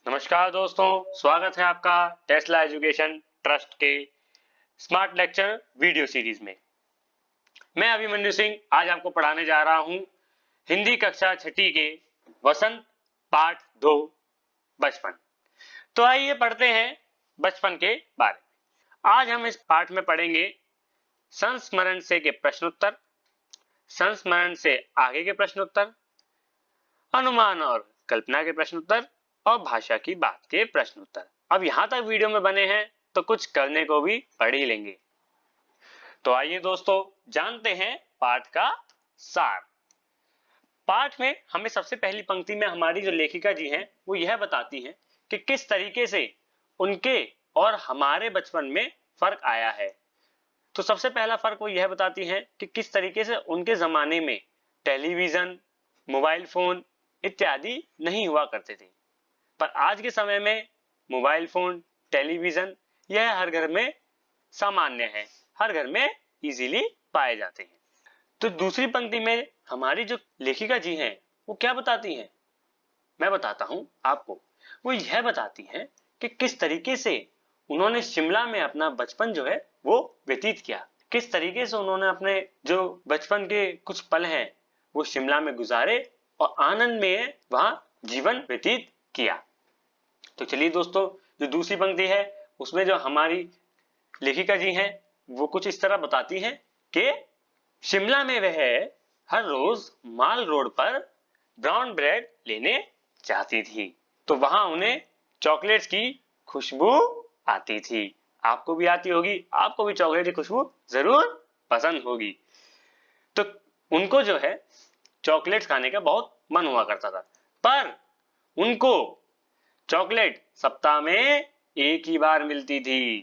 नमस्कार दोस्तों, स्वागत है आपका टेस्ला एजुकेशन ट्रस्ट के स्मार्ट लेक्चर वीडियो सीरीज में। मैं अभिमन्यु सिंह आज आपको पढ़ाने जा रहा हूं हिंदी कक्षा छठी के वसंत पाठ 2 बचपन। तो आइए पढ़ते हैं बचपन के बारे में। आज हम इस पाठ में पढ़ेंगे संस्मरण से के प्रश्नोत्तर, संस्मरण से आगे के प्रश्नोत्तर, अनुमान और कल्पना के प्रश्नोत्तर और भाषा की बात के प्रश्नोत्तर। अब यहां तक वीडियो में बने हैं तो कुछ करने को भी पढ़ ही लेंगे। तो आइए दोस्तों जानते हैं पाठ का सार। पाठ में हमें सबसे पहली पंक्ति में हमारी जो लेखिका जी हैं वो यह बताती हैं कि किस तरीके से उनके और हमारे बचपन में फर्क आया है। तो सबसे पहला फर्क वो यह बताती हैं कि किस तरीके से उनके जमाने में टेलीविजन, मोबाइल फोन इत्यादि नहीं हुआ करते थे, पर आज के समय में मोबाइल फोन, टेलीविजन यह हर घर में सामान्य है, हर घर में इजीली पाए जाते हैं। तो दूसरी पंक्ति में हमारी जो लेखिका जी हैं वो क्या बताती हैं, मैं बताता हूं आपको। वो यह बताती हैं कि किस तरीके से उन्होंने शिमला में अपना बचपन जो है वो व्यतीत किया, किस तरीके से उन्होंने अपने जो बचपन के कुछ पल हैं वो शिमला में गुजारे और आनंद में वहां जीवन व्यतीत किया। तो चलिए दोस्तों, जो दूसरी पंक्ति है उसमें जो हमारी लेखिका जी हैं वो कुछ इस तरह बताती हैं कि शिमला में वह हर रोज माल रोड पर ब्राउन ब्रेड लेने जाती थी, तो वहां उन्हें चॉकलेट्स की खुशबू आती थी। आपको भी आती होगी, आपको भी चॉकलेट की खुशबू जरूर पसंद होगी। तो उनको जो है चॉकलेट्स खाने का बहुत मन हुआ करता था, पर उनको चॉकलेट सप्ताह में एक ही बार मिलती थी।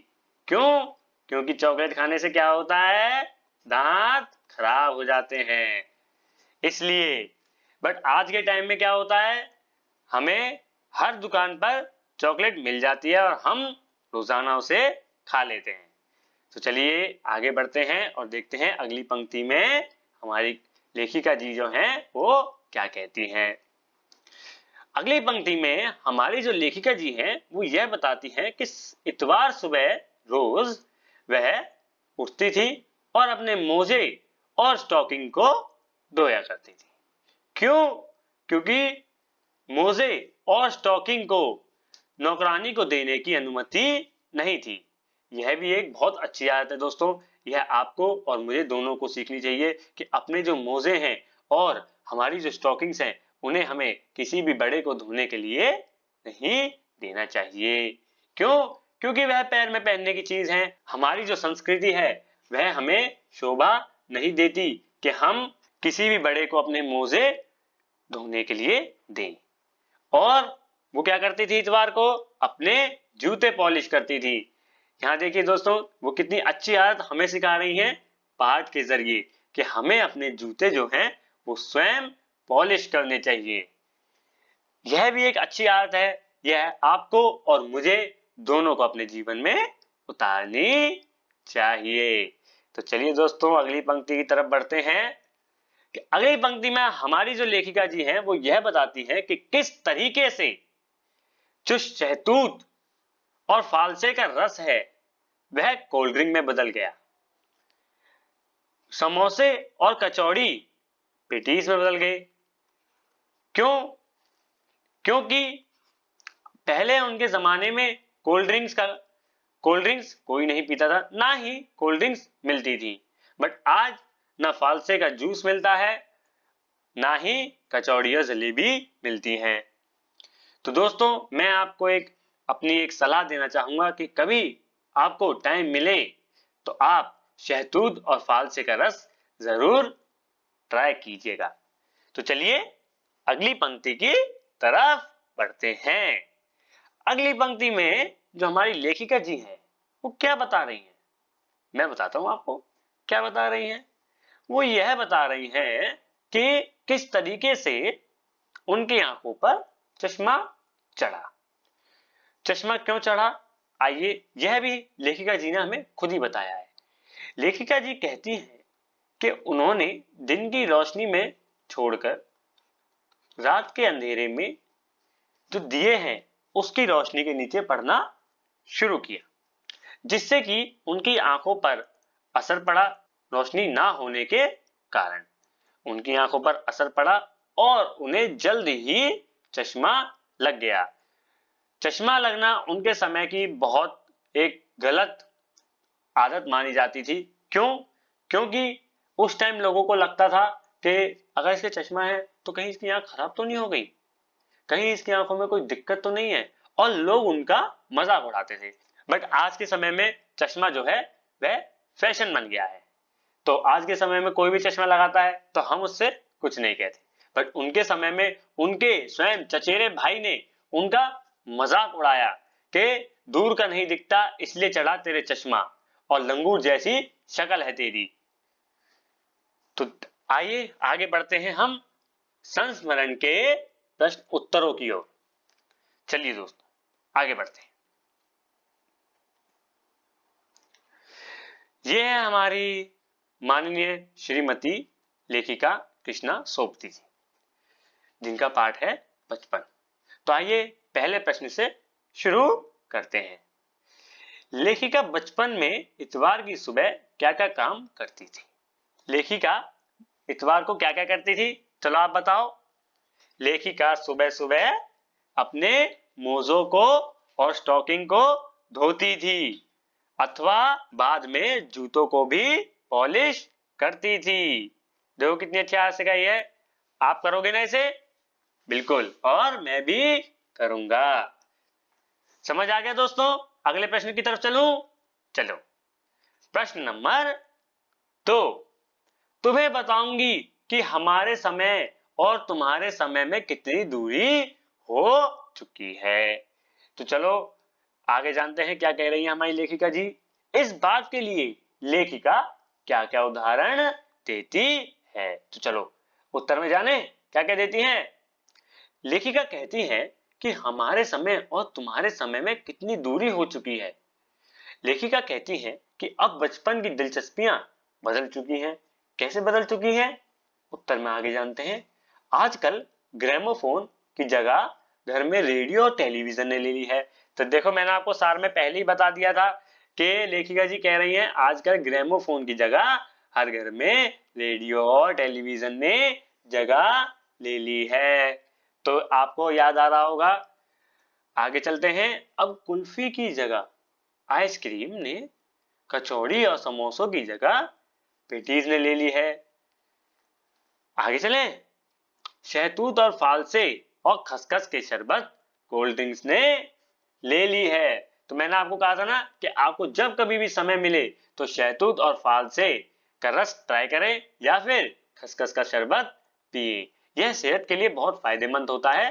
क्यों? क्योंकि चॉकलेट खाने से क्या होता है, दांत खराब हो जाते हैं, इसलिए। बट आज के टाइम में क्या होता है, हमें हर दुकान पर चॉकलेट मिल जाती है और हम रोजाना उसे खा लेते हैं। तो चलिए आगे बढ़ते हैं और देखते हैं अगली पंक्ति में हमारी लेखिका जी जो हैं वो क्या कहती हैं। अगली पंक्ति में हमारी जो लेखिका जी हैं वो यह बताती हैं कि इतवार सुबह रोज वह उठती थी और अपने मोजे और स्टॉकिंग को धोया करती थी। क्यों? क्योंकि मोजे और स्टॉकिंग को नौकरानी को देने की अनुमति नहीं थी। यह भी एक बहुत अच्छी आदत है दोस्तों, यह आपको और मुझे दोनों को सीखनी चाहिए कि अपने जो मोजे हैं और हमारी जो स्टॉकिंग्स हैं उन्हें हमें किसी भी बड़े को धोने के लिए नहीं देना चाहिए। क्यों? क्योंकि वह पैर में पहनने की चीज है। हमारी जो संस्कृति है वह हमें शोभा नहीं देती कि हम किसी भी बड़े को अपने मोजे धोने के लिए दें। और वो क्या करती थी, इतवार को अपने जूते पॉलिश करती थी। यहाँ देखिए दोस्तों, वो कितनी अच्छी आदत हमें सिखा रही है पाठ के जरिए कि हमें अपने जूते जो हैं वो स्वयं पॉलिश करने चाहिए। यह भी एक अच्छी आदत है, यह आपको और मुझे दोनों को अपने जीवन में उतारनी चाहिए। तो चलिए दोस्तों अगली पंक्ति की तरफ बढ़ते हैं कि अगली पंक्ति में हमारी जो लेखिका जी हैं वो यह बताती हैं कि किस तरीके से जो शहतूत और फालसे का रस है वह कोल्ड ड्रिंक में बदल गया, समोसे और कचौड़ी पेटीज में बदल गए। क्यों? क्योंकि पहले उनके जमाने में कोल्ड ड्रिंक्स कोई नहीं पीता था, ना ही कोल्ड ड्रिंक्स मिलती थी। बट आज ना फालसे का जूस मिलता है, ना ही कचौड़ी और जलेबी मिलती हैं। तो दोस्तों मैं आपको अपनी एक सलाह देना चाहूंगा कि कभी आपको टाइम मिले तो आप शहतूत और फालसे का रस जरूर ट्राई कीजिएगा। तो चलिए अगली पंक्ति की तरफ बढ़ते हैं। अगली पंक्ति में जो हमारी लेखिका जी हैं वो क्या बता रही हैं, मैं बताता हूं आपको क्या बता रही हैं। वो यह बता रही हैं कि किस तरीके से उनकी आंखों पर चश्मा चढ़ा। चश्मा क्यों चढ़ा, आइए यह भी लेखिका जी ने हमें खुद ही बताया है। लेखिका जी कहती हैं कि उन्होंने दिन की रोशनी में छोड़कर रात के अंधेरे में जो दिए हैं उसकी रोशनी के नीचे पड़ना शुरू किया, जिससे कि उनकी आंखों पर असर पड़ा। रोशनी ना होने के कारण उनकी आंखों पर असर पड़ा और उन्हें जल्द ही चश्मा लग गया। चश्मा लगना उनके समय की बहुत एक गलत आदत मानी जाती थी। क्यों? क्योंकि उस टाइम लोगों को लगता था कि अगर इसके चश्मा है तो कहीं इसकी आंख खराब तो नहीं हो गई, कहीं इसकी आंखों में कोई दिक्कत तो नहीं है, और लोग उनका मजाक उड़ाते थे। बट आज के समय में चश्मा जो है वह फैशन बन गया है। तो आज के समय में कोई भी चश्मा लगाता है तो हम उससे कुछ नहीं कहते, बट उनके समय में उनके स्वयं चचेरे भाई ने उनका मजाक उड़ाया कि दूर का नहीं दिखता इसलिए चढ़ा तेरे चश्मा, और लंगूर जैसी शक्ल है तेरी। तो आइए आगे बढ़ते हैं हम संस्मरण के प्रश्न उत्तरों की ओर। चलिए दोस्तों आगे बढ़ते हैं। यह है हमारी माननीय श्रीमती लेखिका कृष्णा सोपती जी, जिनका पाठ है बचपन। तो आइए पहले प्रश्न से शुरू करते हैं। लेखिका बचपन में इतवार की सुबह क्या क्या काम करती थी? लेखिका इतवार को क्या क्या करती थी, चलो आप बताओ। लेखिका सुबह सुबह अपने मोजों को और स्टॉकिंग को धोती थी, अथवा बाद में जूतों को भी पॉलिश करती थी। देखो कितनी अच्छी आवाज सिखाई है। आप करोगे ना इसे? बिल्कुल, और मैं भी करूंगा। समझ आ गया दोस्तों? अगले प्रश्न की तरफ चलूं? चलो, प्रश्न नंबर 2। तुम्हें बताऊंगी कि हमारे समय और तुम्हारे समय में कितनी दूरी हो चुकी है। तो चलो आगे जानते हैं क्या कह रही है हमारी लेखिका जी। इस बात के लिए लेखिका क्या क्या उदाहरण देती है, तो चलो उत्तर में जाने क्या क्या देती हैं। लेखिका कहती है कि हमारे समय और तुम्हारे समय में कितनी दूरी हो चुकी है। लेखिका कहती है कि अब बचपन की दिलचस्पियां बदल चुकी हैं। कैसे बदल चुकी हैं? उत्तर में आगे जानते हैं। आजकल ग्रामोफोन की जगह घर में रेडियो और टेलीविजन ने ले ली है। तो देखो मैंने आपको सार में पहले ही बता दिया था कि लेखिका जी कह रही हैं आजकल ग्रामोफोन की जगह हर घर में रेडियो और टेलीविजन ने जगह ले ली है। तो आपको याद आ रहा होगा। आगे चलते हैं। अब कुल्फी की जगह आइसक्रीम ने, कचौड़ी और समोसों की जगह पेटीज ने ले ली है। आगे चलें। शहतूत और फालसे और खसखस के शरबत कोल्ड ड्रिंक्स ने ले ली है। तो मैंने आपको कहा था ना कि आपको जब कभी भी समय मिले तो शहतूत और फालसे का रस ट्राई करें या फिर खसखस का शरबत पिए। यह सेहत के लिए बहुत फायदेमंद होता है,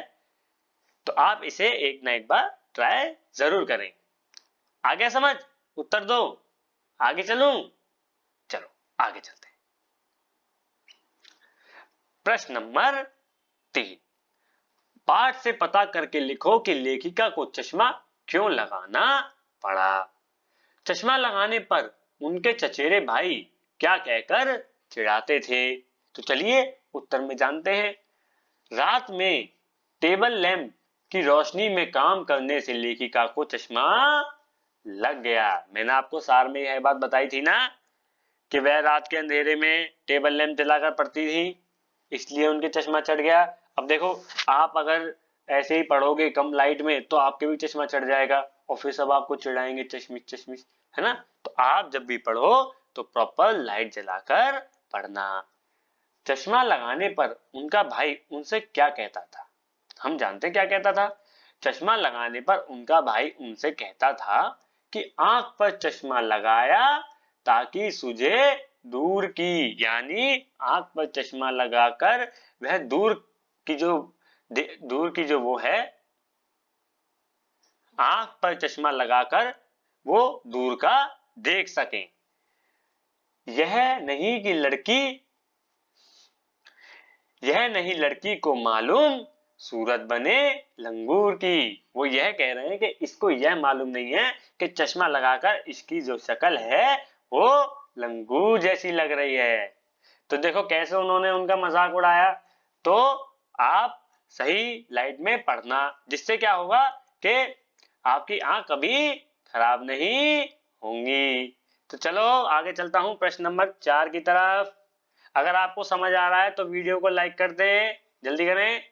तो आप इसे एक ना एक बार ट्राई जरूर करें। आ गया समझ? उत्तर दो। आगे चलूं? चलो आगे चलते हैं। प्रश्न नंबर 3। पाठ से पता करके लिखो कि लेखिका को चश्मा क्यों लगाना पड़ा। चश्मा लगाने पर उनके चचेरे भाई क्या कहकर चिढ़ाते थे, तो चलिए उत्तर में जानते हैं। रात में टेबल लैंप की रोशनी में काम करने से लेखिका को चश्मा लग गया। मैंने आपको सार में यह बात बताई थी ना कि वह रात के अंधेरे में टेबल लैंप जलाकर पढ़ती थी, इसलिए उनके चश्मा चढ़ गया। अब देखो आप अगर ऐसे ही पढ़ोगे कम लाइट में तो आपके भी चश्मा चढ़ जाएगा और फिर सब आपको चिढ़ाएंगे चश्मिश चश्मिश, है ना। तो आप जब भी पढ़ो तो प्रॉपर लाइट जलाकर पढ़ना। चश्मा लगाने पर उनका भाई उनसे क्या कहता था, हम जानते हैं क्या कहता था। चश्मा लगाने पर उनका भाई उनसे कहता था कि आंख पर चश्मा लगाया ताकि सूझे दूर की, यानी आंख पर चश्मा लगाकर वह दूर की जो वो है, आंख पर चश्मा लगाकर वो दूर का देख सकें। यह नहीं लड़की को मालूम सूरत बने लंगूर की। वो यह कह रहे हैं कि इसको यह मालूम नहीं है कि चश्मा लगाकर इसकी जो शक्ल है वो लंगूर जैसी लग रही है। तो देखो कैसे उन्होंने उनका मजाक उड़ाया। तो आप सही लाइट में पढ़ना, जिससे क्या होगा के आपकी आंख कभी खराब नहीं होंगी। तो चलो आगे चलता हूं प्रश्न नंबर 4 की तरफ। अगर आपको समझ आ रहा है तो वीडियो को लाइक कर दें, जल्दी करें।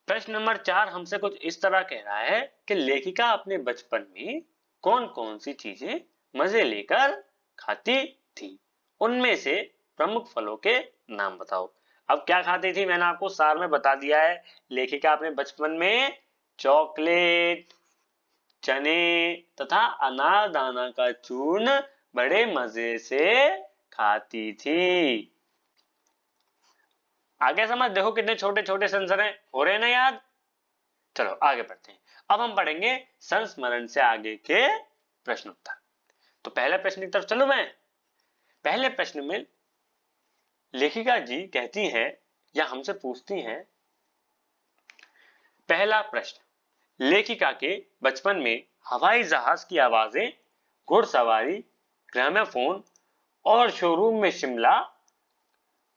प्रश्न नंबर 4 हमसे कुछ इस तरह कह रहा है कि लेखिका अपने बचपन में कौन कौन सी चीजें मजे लेकर खाती थी, उनमें से प्रमुख फलों के नाम बताओ। अब क्या खाती थी मैंने आपको सार में बता दिया है। लेखिका अपने बचपन में चॉकलेट, चने तथा अनारदाना का चूर्ण बड़े मजे से खाती थी। आगे समझ, देखो कितने छोटे छोटे संस्करण हो रहे हैं ना याद। चलो आगे बढ़ते हैं। अब हम पढ़ेंगे संस्मरण से आगे के प्रश्न उत्तर। तो पहले प्रश्न की तरफ चलूं मैं। पहले प्रश्न में लेखिका जी कहती हैं या हमसे पूछती हैं, पहला प्रश्न, लेखिका के बचपन में हवाई जहाज की आवाजें, घुड़सवारी, ग्रामोफोन और शोरूम में शिमला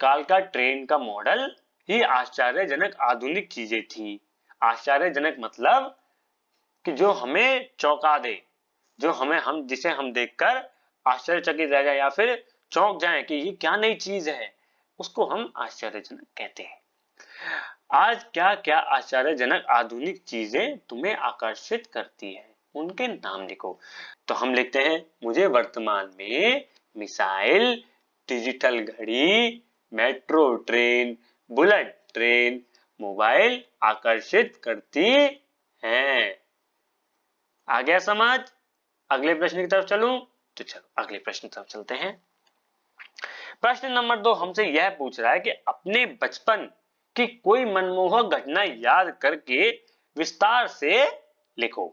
कालका ट्रेन का मॉडल ही आश्चर्यजनक आधुनिक चीजें थी। आश्चर्यजनक मतलब कि जो हमें चौंका दे, जो हम जिसे हम देखकर आश्चर्यचकित रह जाए या फिर चौंक जाएं कि ये क्या नई चीज है, उसको हम आश्चर्यजनक कहते हैं। आज क्या क्या आश्चर्यजनक आधुनिक चीजें तुम्हें आकर्षित करती है, उनके नाम लिखो। तो हम लिखते हैं, मुझे वर्तमान में मिसाइल, डिजिटल घड़ी, metro train, bullet train, mobile आकर्षित करती हैं। आ गया समझ? अगले प्रश्न की तरफ चलूं? तो चलो अगले प्रश्न की तरफ चलते हैं। प्रश्न नंबर 2 हमसे यह पूछ रहा है कि अपने बचपन की कोई मनमोहक घटना याद करके विस्तार से लिखो।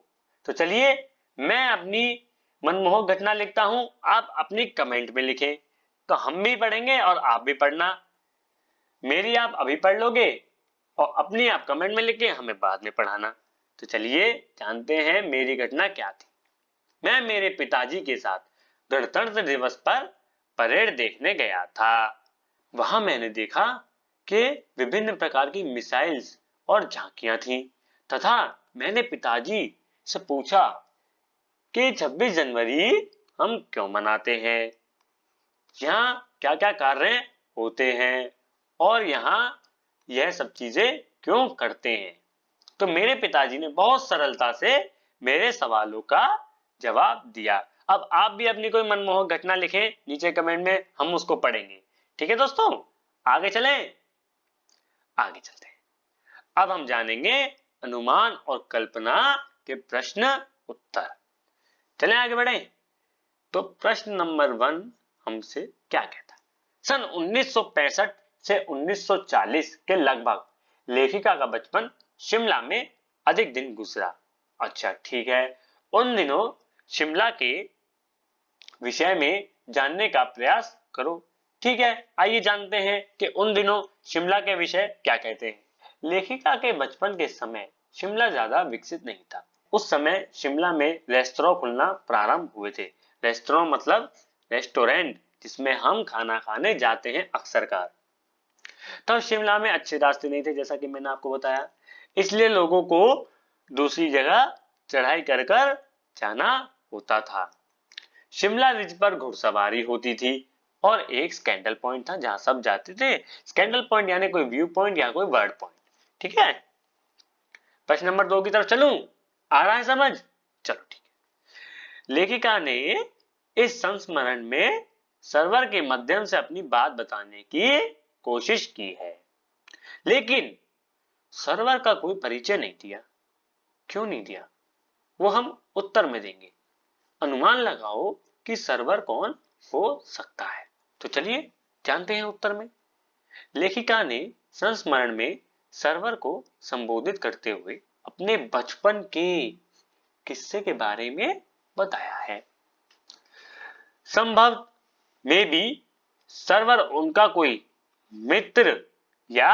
तो चलिए मैं अपनी मनमोहक घटना लिखता हूं, आप अपनी कमेंट में लिखें। तो हम भी पढ़ेंगे और आप भी पढ़ना। मेरी आप अभी पढ़ लोगे और अपनी आप कमेंट में लिखे, हमें बाद में पढ़ाना। तो चलिए जानते हैं मेरी घटना क्या थी। मैं मेरे पिताजी के साथ गणतंत्र दिवस पर परेड देखने गया था। वहां मैंने देखा कि विभिन्न प्रकार की मिसाइल्स और झांकियां थीं तथा मैंने पिताजी से पूछा कि 26 जनवरी हम क्यों मनाते हैं, यहाँ क्या क्या कार्य होते हैं और यहाँ यह सब चीजें क्यों करते हैं। तो मेरे पिताजी ने बहुत सरलता से मेरे सवालों का जवाब दिया। अब आप भी अपनी कोई मनमोहक घटना लिखें नीचे कमेंट में, हम उसको पढ़ेंगे। ठीक है दोस्तों, आगे चलें। आगे चलते हैं। अब हम जानेंगे अनुमान और कल्पना के प्रश्न उत्तर। चलें आगे बढ़े। तो प्रश्न नंबर 1 हमसे क्या कहता है, सन 1965 से 1940 के लगभग लेखिका का बचपन शिमला में अधिक दिन गुजरा। अच्छा ठीक है, उन दिनों शिमला के विषय में जानने का प्रयास करो। ठीक है, आइए जानते हैं कि उन दिनों शिमला के विषय क्या कहते हैं। लेखिका के बचपन के समय शिमला ज्यादा विकसित नहीं था। उस समय शिमला में रेस्तरां खुलना प्रारंभ हुए थे। रेस्तरां मतलब रेस्टोरेंट, जिसमें हम खाना खाने जाते हैं अक्सर कार। तब शिमला में अच्छे रास्ते नहीं थे, जैसा कि मैंने आपको बताया, इसलिए लोगों को दूसरी जगह चढ़ाई कर कर जाना होता था। शिमला रिज पर घुड़सवारी होती थी और एक स्कैंडल पॉइंट था जहां सब जाते थे। स्कैंडल पॉइंट यानी कोई व्यू पॉइंट या कोई वर्ड पॉइंट। ठीक है, प्रश्न नंबर 2 की तरफ चलूं? आ रहा है समझ? चलो ठीक है। लेखिका ने इस संस्मरण में सर्वर के माध्यम से अपनी बात बताने की कोशिश की है, लेकिन सर्वर का कोई परिचय नहीं दिया। क्यों नहीं दिया, वो हम उत्तर में देंगे। अनुमान लगाओ कि सर्वर कौन हो सकता है। तो चलिए जानते हैं उत्तर में। लेखिका ने संस्मरण में सर्वर को संबोधित करते हुए अपने बचपन के किस्से के बारे में बताया है। संभव में भी सर्वर उनका कोई मित्र या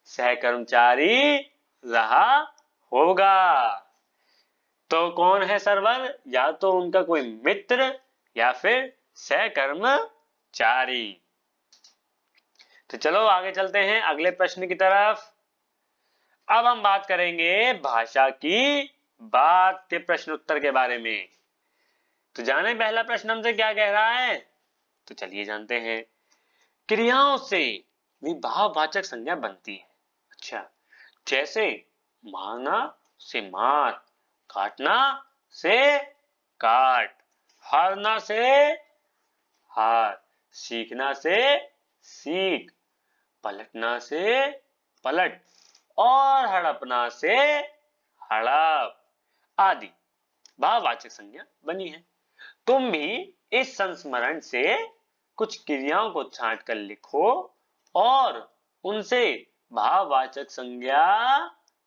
सहकर्मचारी रहा होगा। तो कौन है सर्वर? या तो उनका कोई मित्र या फिर सहकर्मचारी। तो चलो आगे चलते हैं अगले प्रश्न की तरफ। अब हम बात करेंगे भाषा की बात के प्रश्न उत्तर के बारे में। तो जाने पहला प्रश्न हमसे क्या कह रहा है, तो चलिए जानते हैं। क्रियाओं से विभाववाचक संज्ञा बनती है। अच्छा, जैसे मारना से मार, काटना से काट, हारना से हार, सीखना से सीख, पलटना से पलट और हड़पना से हड़प आदि भाववाचक संज्ञा बनी है। तुम भी इस संस्मरण से कुछ क्रियाओं को छांट कर लिखो और उनसे भाववाचक संज्ञा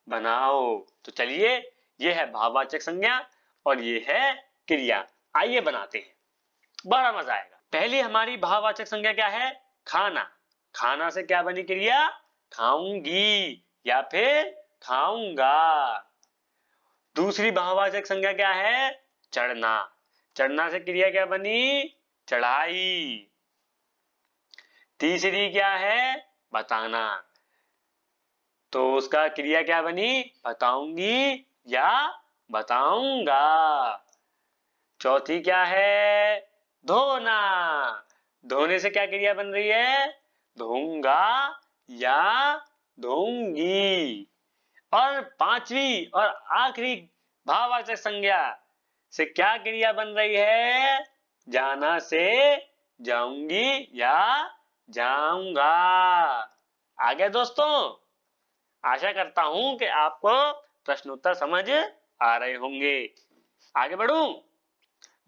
बनाओ। तो चलिए, यह है भाववाचक संज्ञा और ये है क्रिया। आइए बनाते हैं, बड़ा मजा आएगा। पहली हमारी भाववाचक संज्ञा क्या है, खाना। खाना से क्या बनी क्रिया, खाऊंगी या फिर खाऊंगा। दूसरी भाववाचक संज्ञा क्या है, चढ़ना। चढ़ना से क्रिया क्या बनी, चढ़ाई। तीसरी क्या है, बताना, तो उसका क्रिया क्या बनी, बताऊंगी या बताऊंगा। चौथी क्या है, धोना। धोने से क्या क्रिया बन रही है, धोऊंगा या धोऊंगी। और पांचवी और आखिरी भाववाचक संज्ञा से क्या क्रिया बन रही है, जाना से जाऊंगी या जाऊंगा। आ गया दोस्तों? आशा करता हूं कि आपको प्रश्नोत्तर समझ आ रहे होंगे। आगे बढ़ूं?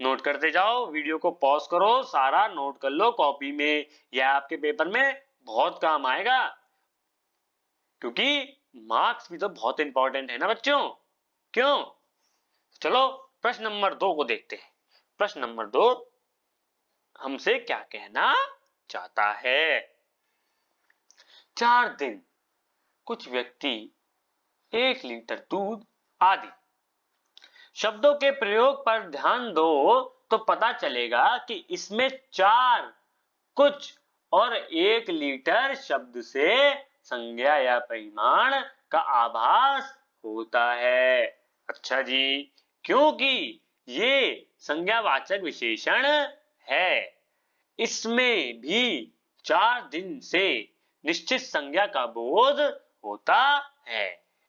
नोट करते जाओ, वीडियो को पॉज करो, सारा नोट कर लो कॉपी में, यह आपके पेपर में बहुत काम आएगा, क्योंकि मार्क्स भी तो बहुत इंपॉर्टेंट है ना बच्चों। क्यों? चलो प्रश्न नंबर 2 को देखते हैं। प्रश्न नंबर 2 हमसे क्या कहना चाहता है। 4 दिन कुछ व्यक्ति 1 लीटर दूध आदि शब्दों के प्रयोग पर ध्यान दो तो पता चलेगा कि इसमें 4 कुछ और 1 लीटर शब्द से संज्ञा या परिमाण का आभास होता है। अच्छा जी, क्योंकि ये संज्ञावाचक विशेषण है, इसमें भी 4 दिन से निश्चित संज्ञा का बोध होता है,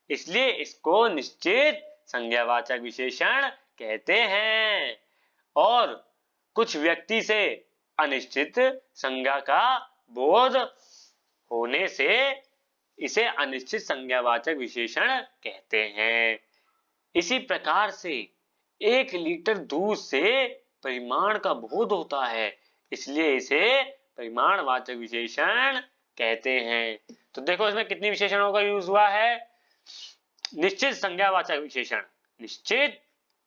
इसलिए इसको निश्चित संज्ञावाचक विशेषण कहते हैं। और कुछ व्यक्ति से अनिश्चित संज्ञा का बोध होने से इसे अनिश्चित संज्ञावाचक विशेषण कहते हैं। इसी प्रकार से 1 लीटर दूध से परिमाण का बोध होता है, इसलिए इसे परिमाणवाचक विशेषण कहते हैं। तो देखो इसमें कितनी विशेषणों का यूज हुआ है, निश्चित संज्ञावाचक विशेषण, निश्चित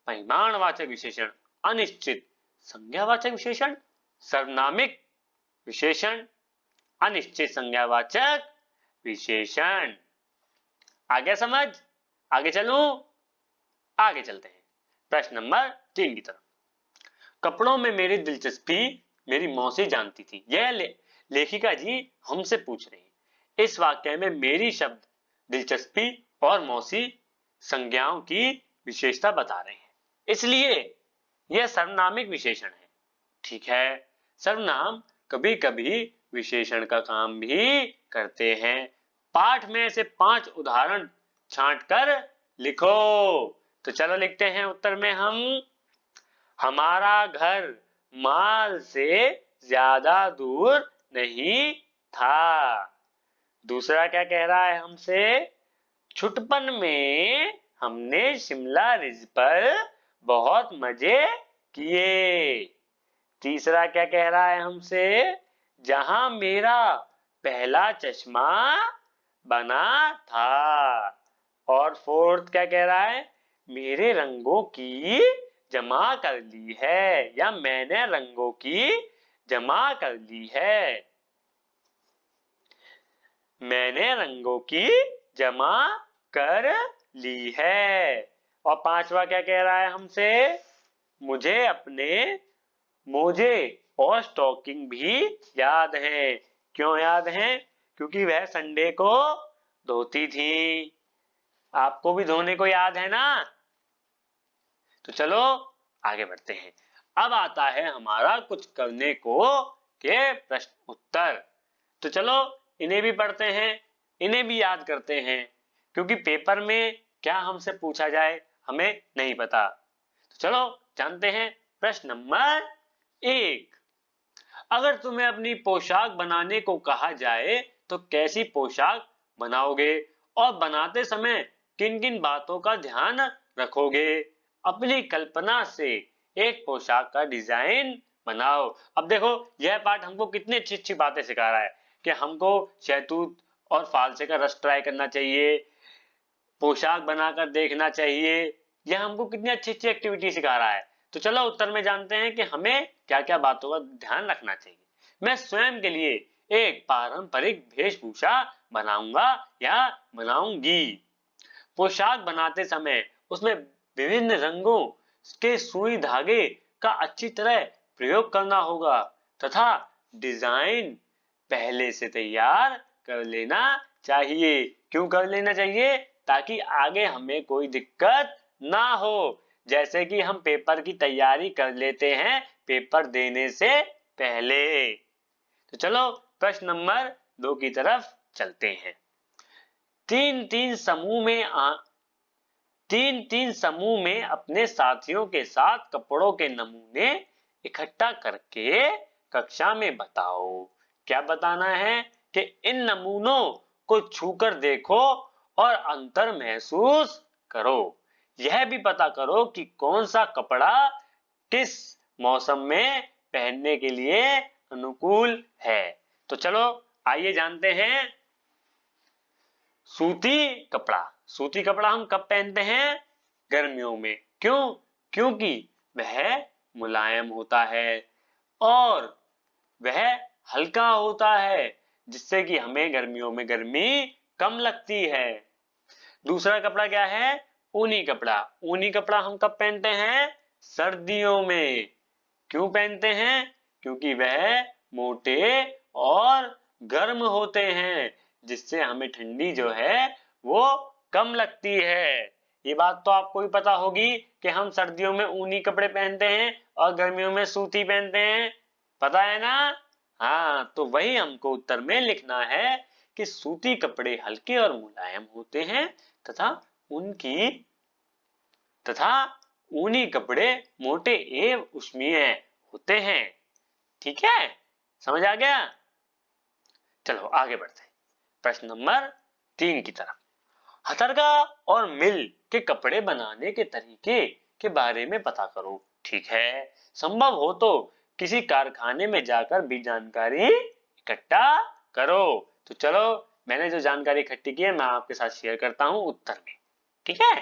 परिमाणवाचक विशेषण, अनिश्चित संज्ञावाचक विशेषण, सर्वनामिक विशेषण, अनिश्चित संज्ञावाचक विशेषण। आ गया समझ? आगे चलूं? आगे चलते हैं प्रश्न नंबर 3 की तरफ। कपड़ों में मेरी दिलचस्पी मेरी मौसी जानती थी। यह लेखिका जी हमसे पूछ रही है। इस वाक्य में मेरी शब्द दिलचस्पी और मौसी संज्ञाओं की विशेषता बता रहे हैं, इसलिए यह सर्वनामिक विशेषण है। ठीक है, सर्वनाम कभी कभी विशेषण का काम भी करते हैं। पाठ में से 5 उदाहरण छांट कर लिखो। तो चलो लिखते हैं उत्तर में हम। हमारा घर माल से ज्यादा दूर नहीं था। दूसरा क्या कह रहा है हमसे, छुटपन में हमने शिमला रिज पर बहुत मजे किए। तीसरा क्या कह रहा है हमसे, जहां मेरा पहला चश्मा बना था। और फोर्थ क्या कह रहा है, मेरे रंगों की जमा कर ली है, या मैंने रंगों की जमा कर ली है। मैंने रंगों की जमा कर ली है। और पांचवा क्या कह रहा है हमसे, मुझे अपने मोजे और स्टॉकिंग भी याद हैं। क्यों याद हैं? क्योंकि वह संडे को धोती थी। आपको भी धोने को याद है ना? तो चलो आगे बढ़ते हैं। अब आता है हमारा कुछ करने को के प्रश्न उत्तर। तो चलो इन्हें भी पढ़ते हैं, इन्हें भी याद करते हैं, क्योंकि पेपर में क्या हमसे पूछा जाए हमें नहीं पता। तो चलो जानते हैं प्रश्न नंबर 1। अगर तुम्हें अपनी पोशाक बनाने को कहा जाए तो कैसी पोशाक बनाओगे और बनाते समय किन किन बातों का ध्यान रखोगे? अपनी कल्पना से एक पोशाक का डिजाइन बनाओ। अब देखो यह पाठ हमको कितनी अच्छी अच्छी बातें सिखा रहा है कि हमको शहतूत और फालसे का रस ट्राई करना चाहिए, पोशाक बनाकर देखना चाहिए। यह हमको कितनी अच्छी अच्छी एक्टिविटी सिखा रहा है। तो चलो उत्तर में जानते हैं कि हमें क्या क्या बातों का ध्यान रखना चाहिए। मैं स्वयं के लिए एक पारंपरिक वेशभूषा बनाऊंगा या बनाऊंगी। पोशाक बनाते समय उसमें विभिन्न रंगों के सुई धागे का अच्छी तरह प्रयोग करना होगा तथा डिजाइन पहले से तैयार कर लेना चाहिए। क्यों कर लेना चाहिए? ताकि आगे हमें कोई दिक्कत ना हो। जैसे कि हम पेपर की तैयारी कर लेते हैं पेपर देने से पहले। तो चलो प्रश्न नंबर 2 की तरफ चलते हैं। तीन तीन समूह में अपने साथियों के साथ कपड़ों के नमूने इकट्ठा करके कक्षा में बताओ। क्या बताना है कि इन नमूनों को छूकर देखो और अंतर महसूस करो। यह भी पता करो कि कौन सा कपड़ा किस मौसम में पहनने के लिए अनुकूल है। तो चलो आइए जानते हैं। सूती कपड़ा हम कब पहनते हैं? गर्मियों में। क्यों? क्योंकि वह मुलायम होता है और वह हल्का होता है, जिससे कि हमें गर्मियों में गर्मी कम लगती है। दूसरा कपड़ा क्या है? ऊनी कपड़ा। ऊनी कपड़ा हम कब पहनते हैं? सर्दियों में। क्यों पहनते हैं? क्योंकि वह मोटे और गर्म होते हैं, जिससे हमें ठंडी जो है वो कम लगती है। ये बात तो आपको भी पता होगी कि हम सर्दियों में ऊनी कपड़े पहनते हैं और गर्मियों में सूती पहनते हैं। पता है ना? हाँ, तो वही हमको उत्तर में लिखना है कि सूती कपड़े हल्के और मुलायम होते हैं तथा ऊनी कपड़े मोटे एवं उष्मीय होते हैं। ठीक है, समझ आ गया? चलो आगे बढ़ते हैं प्रश्न नंबर 3 की तरफ। हथरगा और मिल के कपड़े बनाने के तरीके के बारे में पता करो। ठीक है, संभव हो तो किसी कारखाने में जाकर भी जानकारी इकट्ठा करो। तो चलो मैंने जो जानकारी इकट्ठी की है मैं आपके साथ शेयर करता हूं उत्तर में। ठीक है,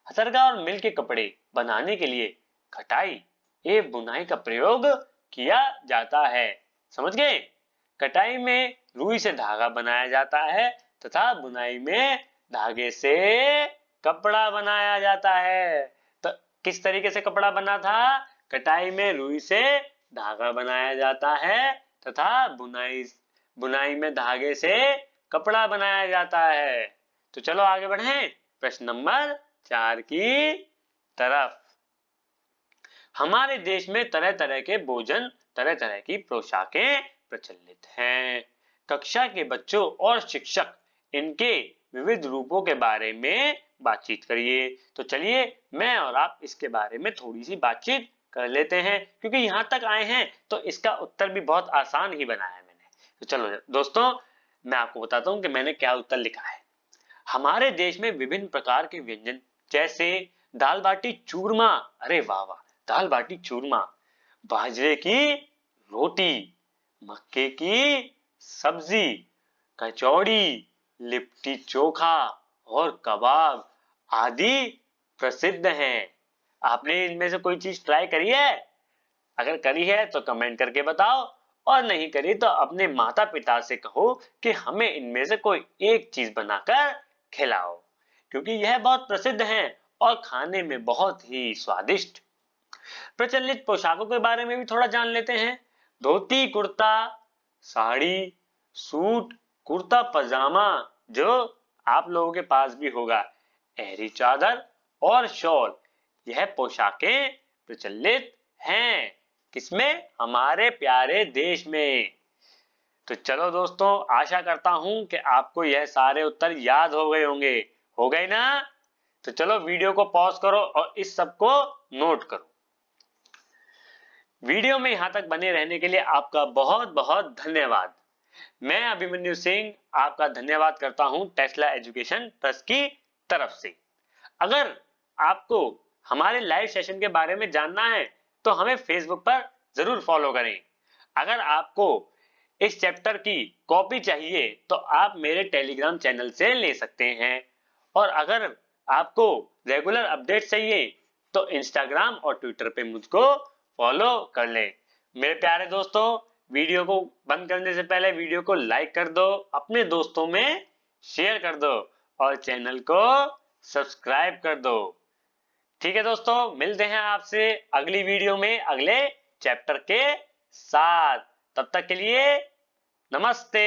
हथरगा और मिल के कपड़े बनाने के लिए कटाई एवं बुनाई का प्रयोग किया जाता है। समझ गए? कटाई में रुई से धागा बनाया जाता है तथा बुनाई में धागे से कपड़ा बनाया जाता है। तो किस तरीके से कपड़ा बना था? कटाई में रुई से धागा बनाया जाता है तथा बुनाई में धागे से कपड़ा बनाया जाता है। तो चलो आगे बढ़ें प्रश्न नंबर 4 की तरफ। हमारे देश में तरह तरह के भोजन, तरह तरह की पोशाकें प्रचलित हैं। कक्षा के बच्चों और शिक्षक इनके विविध रूपों के बारे में बातचीत करिए। तो चलिए मैं और आप इसके बारे में थोड़ी सी बातचीत कर लेते हैं, क्योंकि यहां तक आए हैं तो इसका उत्तर भी बहुत आसान ही बनाया है मैंने। तो चलो दोस्तों मैं आपको बताता हूं कि मैंने क्या उत्तर लिखा है। हमारे देश में विभिन्न प्रकार के व्यंजन जैसे दाल बाटी चूरमा, अरे वाह वाह, दाल बाटी चूरमा, बाजरे की रोटी, मक्के की सब्जी, कचौड़ी, लिट्टी चोखा और कबाब आदि प्रसिद्ध हैं। आपने इनमें से कोई चीज ट्राई करी है? अगर करी है तो कमेंट करके बताओ, और नहीं करी तो अपने माता पिता से कहो कि हमें इनमें से कोई एक चीज बनाकर खिलाओ, क्योंकि यह बहुत प्रसिद्ध हैं और खाने में बहुत ही स्वादिष्ट। प्रचलित पोशाकों के बारे में भी थोड़ा जान लेते हैं। धोती कुर्ता, साड़ी, सूट, कुर्ता पजामा जो आप लोगों के पास भी होगा, एरी चादर और शॉल, यह पोशाकें प्रचलित हैं। किसमें? हमारे प्यारे देश में। तो चलो दोस्तों, आशा करता हूं कि आपको यह सारे उत्तर याद हो गए होंगे। हो गए ना? तो चलो वीडियो को पॉज करो और इस सब को नोट करो। वीडियो में यहां तक बने रहने के लिए आपका बहुत बहुत धन्यवाद। मैं अभिमन्यु सिंह आपका धन्यवाद करता हूं टेस्ला एजुकेशन ट्रस्ट की तरफ से। अगर आपको हमारे लाइव सेशन के बारे में जानना है तो हमें फेसबुक पर जरूर फॉलो करें। अगर आपको इस चैप्टर की कॉपी चाहिए तो आप मेरे टेलीग्राम चैनल से ले सकते हैं, और अगर आपको रेगुलर अपडेट चाहिए तो इंस्टाग्राम और ट्विटर पे मुझको फॉलो कर ले। मेरे प्यारे दोस्तों, वीडियो को बंद करने से पहले वीडियो को लाइक कर दो, अपने दोस्तों में शेयर कर दो और चैनल को सब्सक्राइब कर दो। ठीक है दोस्तों, मिलते हैं आपसे अगली वीडियो में अगले चैप्टर के साथ। तब तक के लिए नमस्ते।